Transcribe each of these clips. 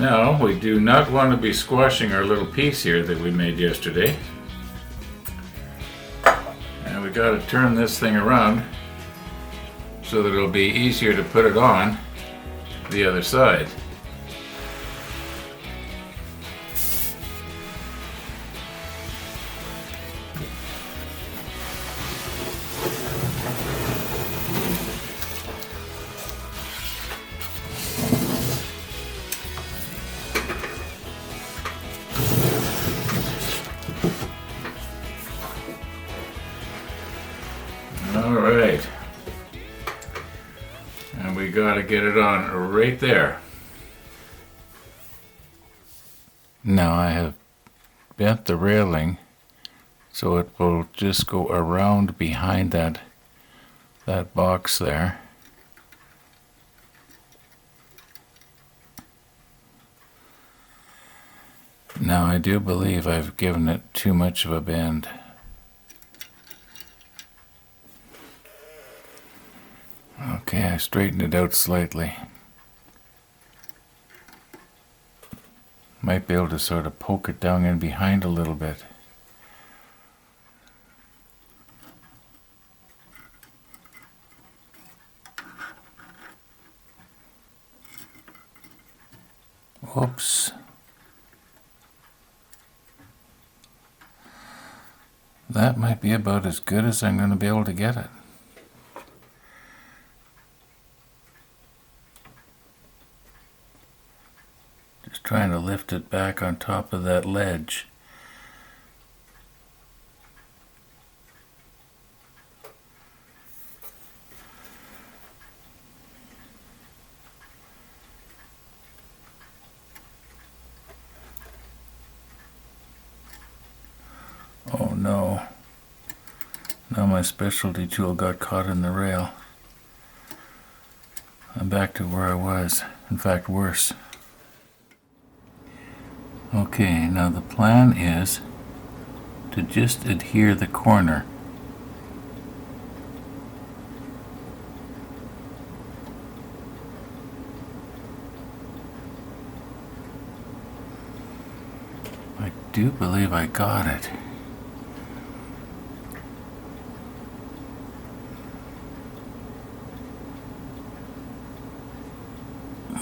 Now, we do not want to be squashing our little piece here that we made yesterday. And we got to turn this thing around so that it'll be easier to put it on the other side. Alright, and we got to get it on right there. Now I have bent the railing so it will just go around behind that box there. Now I do believe I've given it too much of a bend. Okay, I straightened it out slightly. Might be able to sort of poke it down in behind a little bit. Whoops. That might be about as good as I'm going to be able to get it. Just trying to lift it back on top of that ledge. Oh no. Now my specialty tool got caught in the rail. I'm back to where I was. In fact, worse. Okay, now the plan is to just adhere the corner. I do believe I got it.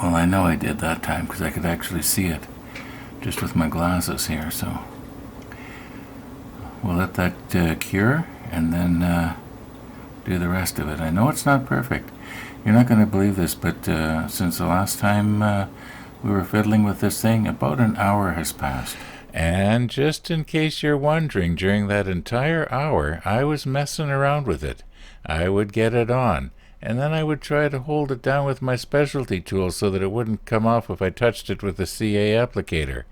Well, I know I did that time because I could actually see it just with my glasses here, so we'll let that cure and then do the rest of it. I know it's not perfect. You're not going to believe this, but since the last time we were fiddling with this thing, about an hour has passed. And just in case you're wondering, during that entire hour, I was messing around with it. I would get it on, and then I would try to hold it down with my specialty tool so that it wouldn't come off if I touched it with the CA applicator.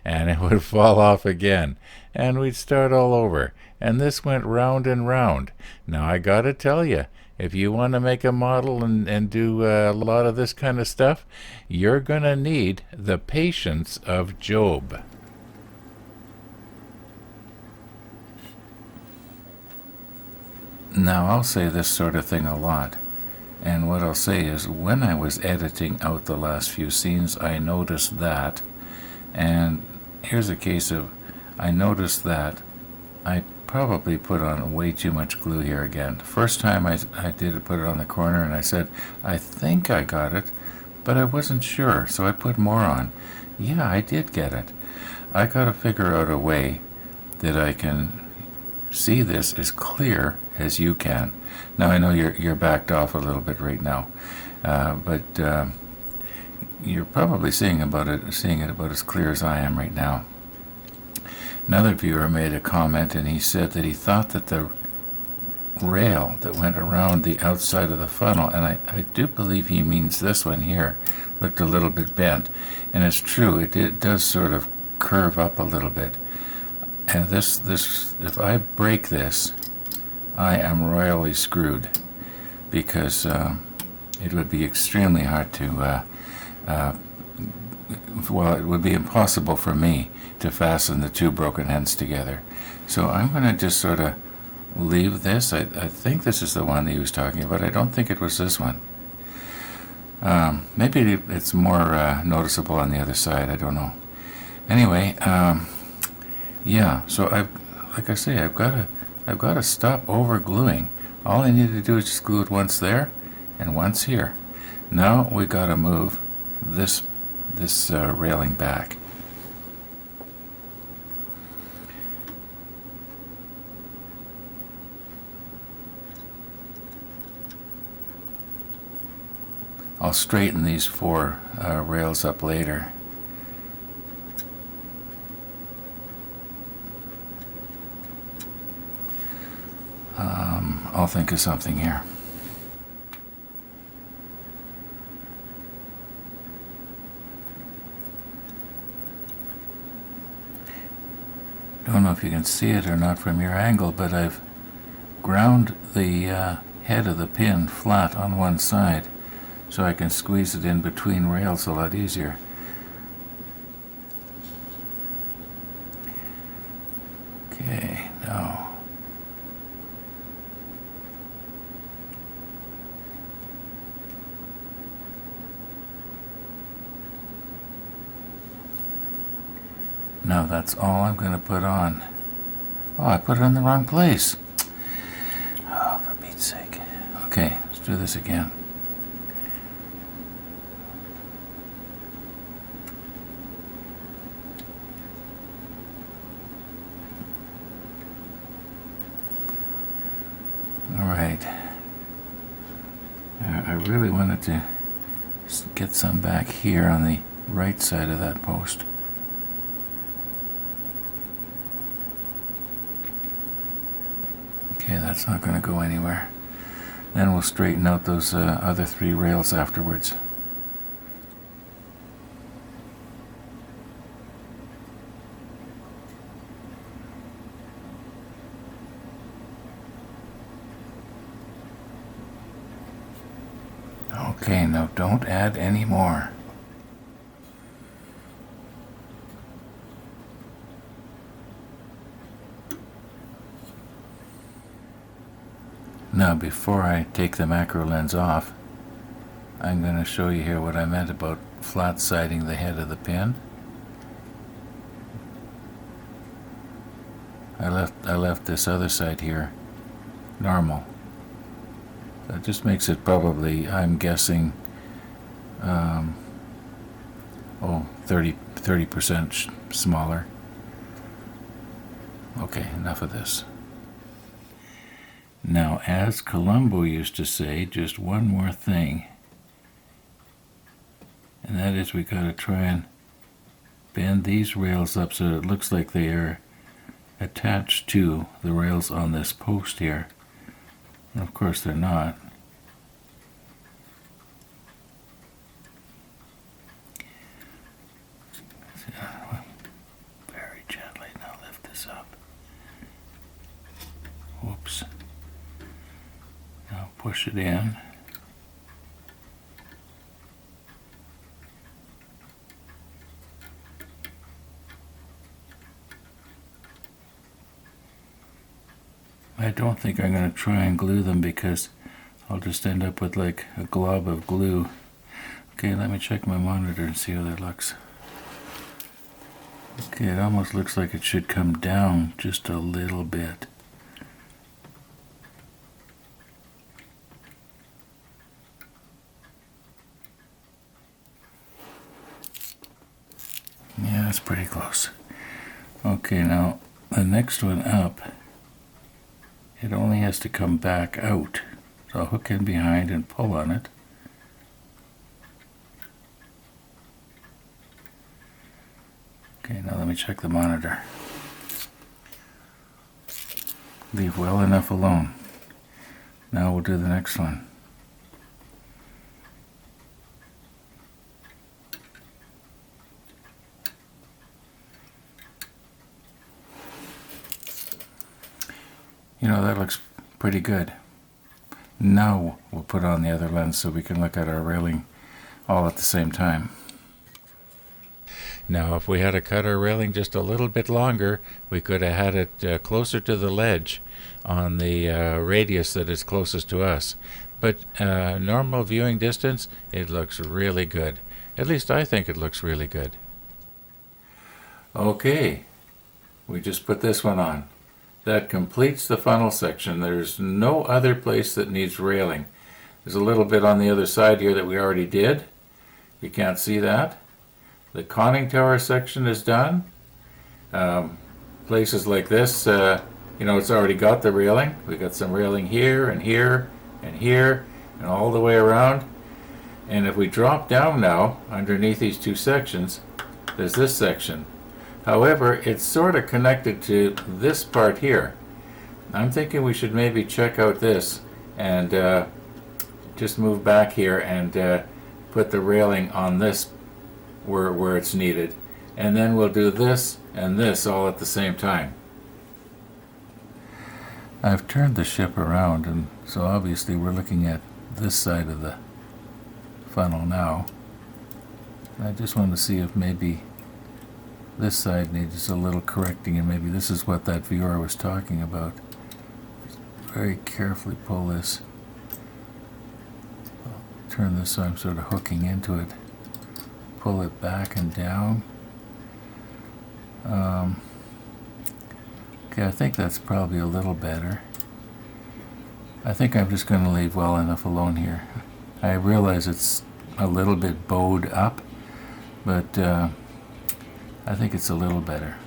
And it would fall off again, and we'd start all over. And this went round and round. Now I gotta tell you, if you want to make a model and do a lot of this kind of stuff, you're gonna need the patience of Job. Now I'll say this sort of thing a lot. And what I'll say is, when I was editing out the last few scenes, I noticed that. And here's a case of, I noticed that I probably put on way too much glue here again. The first time I did it, put it on the corner, and I said, I think I got it, but I wasn't sure, so I put more on. Yeah, I did get it. I got to figure out a way that I can see this as clear as you can. Now I know you're backed off a little bit right now, but you're probably seeing it about as clear as I am right now. Another viewer made a comment, and he said that he thought that the rail that went around the outside of the funnel, and I do believe he means this one here, looked a little bit bent. And it's true, it does sort of curve up a little bit. And this if I break this, I am royally screwed, because it would be extremely hard to, well, it would be impossible for me to fasten the two broken ends together. So I'm going to just sort of leave this. I think this is the one that he was talking about. I don't think it was this one. Maybe it's more noticeable on the other side. I don't know. Anyway, yeah. So like I say, I've got to stop over gluing. All I need to do is just glue it once there, and once here. Now we got to move this railing back. I'll straighten these four rails up later. I'll think of something here. Don't know if you can see it or not from your angle, but I've ground the head of the pin flat on one side so I can squeeze it in between rails a lot easier. Okay, now that's all I'm going to put on. Oh, I put it in the wrong place. Oh, for Pete's sake. Okay, let's do this again. Alright. I really wanted to get some back here on the right side of that post. Okay, that's not going to go anywhere. Then we'll straighten out those other three rails afterwards. Okay, now don't add any more. Now, before I take the macro lens off, I'm going to show you here what I meant about flat siding the head of the pin. I left this other side here normal. That just makes it probably, I'm guessing, 30% smaller. Okay, enough of this. Now, as Columbo used to say, just one more thing. And that is we got to try and bend these rails up so it looks like they are attached to the rails on this post here. And of course they're not. Very gently now lift this up. Whoops. Now push it in. I don't think I'm going to try and glue them because I'll just end up with like a glob of glue. Okay, let me check my monitor and see how that looks. Okay, it almost looks like it should come down just a little bit. Yeah, that's pretty close. Okay, now the next one up, it only has to come back out. So I'll hook in behind and pull on it. Okay, now let me check the monitor. Leave well enough alone. Now we'll do the next one. You know, that looks pretty good. Now we'll put on the other lens so we can look at our railing all at the same time. Now, if we had to cut our railing just a little bit longer, we could have had it closer to the ledge on the radius that is closest to us. But normal viewing distance, it looks really good. At least I think it looks really good. Okay, we just put this one on. That completes the funnel section. There's no other place that needs railing. There's a little bit on the other side here that we already did. You can't see that. The conning tower section is done. Places like this, it's already got the railing. We got some railing here and here and here and all the way around. And if we drop down now underneath these two sections, there's this section. However, it's sort of connected to this part here. I'm thinking we should maybe check out this and just move back here and put the railing on this where it's needed. And then we'll do this and this all at the same time. I've turned the ship around, and so obviously we're looking at this side of the funnel now. I just want to see if maybe this side needs a little correcting, and maybe this is what that viewer was talking about. Just very carefully pull this. I'll turn this so I'm sort of hooking into it. Pull it back and down. Okay, I think that's probably a little better. I think I'm just going to leave well enough alone here. I realize it's a little bit bowed up, but I think it's a little better.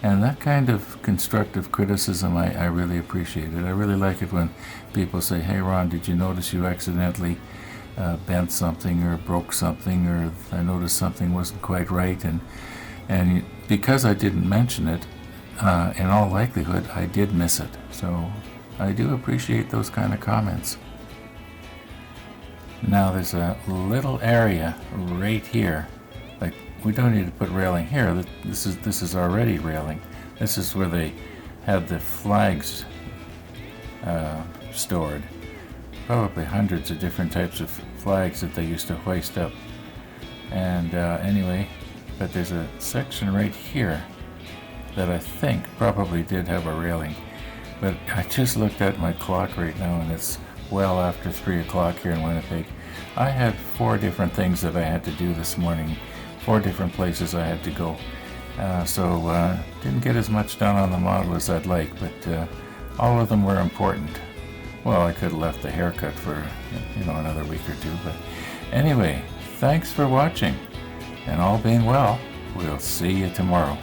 And that kind of constructive criticism, I really appreciate it. I really like it when people say, hey Ron, did you notice you accidentally bent something or broke something, or I noticed something wasn't quite right, and because I didn't mention it, in all likelihood I did miss it. So I do appreciate those kind of comments. Now there's a little area right here. Like, we don't need to put railing here. This is already railing. This is where they have the flags stored. Probably hundreds of different types of flags that they used to hoist up. And anyway, but there's a section right here that I think probably did have a railing. But I just looked at my clock right now, and it's well after 3 o'clock here in Winnipeg. I had 4 different things that I had to do this morning, 4 different places I had to go. So didn't get as much done on the model as I'd like, but all of them were important. Well, I could have left the haircut for another week or 2, but anyway, thanks for watching, and all being well, we'll see you tomorrow.